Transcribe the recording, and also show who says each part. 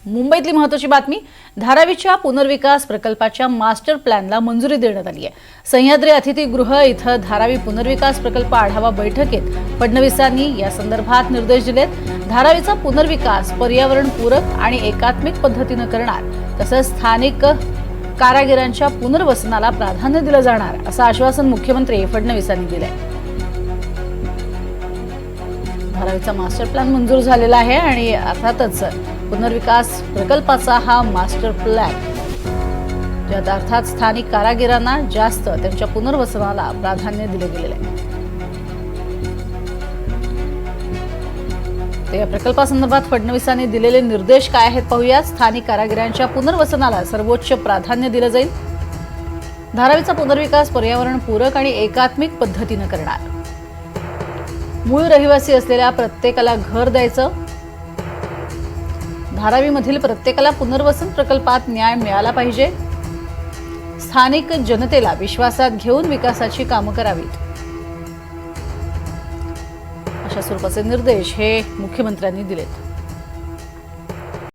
Speaker 1: मुंबईतली महत्त्वाची बातमी, धारावीच्या पुनर्विकास प्रकल्पाच्या मास्टर प्लॅनला मंजुरी देण्यात आली आहे। सह्याद्री अतिथीगृह इथं धारावी पुनर्विकास प्रकल्प आढावा बैठकीत फडणवीसांनी या संदर्भात निर्देश दिलेत। धारावीचा पुनर्विकास पर्यावरणपूरक आणि एकात्मिक पद्धतीने करणार, तसंच स्थानिक कारागिरांच्या पुनर्वसनाला प्राधान्य दिलं जाणार असं आश्वासन मुख्यमंत्री फडणवीसांनी दिलंय। धारावीचा मास्टर प्लॅन मंजूर झालेला आहे आणि अर्थातच पुनर्विकास प्रकल्पाचा हा मास्टर प्लॅन ज्यात अर्थात स्थानिक कारागिरांना जास्त त्यांच्या पुनर्वसनाला प्राधान्य दिले गेलेले आहे। तर या प्रकल्पासंदर्भात फडणवीसांनी दिलेले निर्देश काय आहेत पाहूया। स्थानिक कारागिरांच्या पुनर्वसनाला सर्वोच्च प्राधान्य दिलं जाईल। धारावीचा पुनर्विकास पर्यावरणपूरक आणि एकात्मिक पद्धतीने करणार। मूळ रहिवासी असलेल्या प्रत्येकाला घर द्यायचं। धारावीमधील प्रत्येकाला पुनर्वसन प्रकल्पात न्याय मिळाला पाहिजे। स्थानिक जनतेला विश्वासात घेऊन विकासाची कामं करावीत, अशा स्वरूपाचे निर्देश हे मुख्यमंत्र्यांनी दिलेत।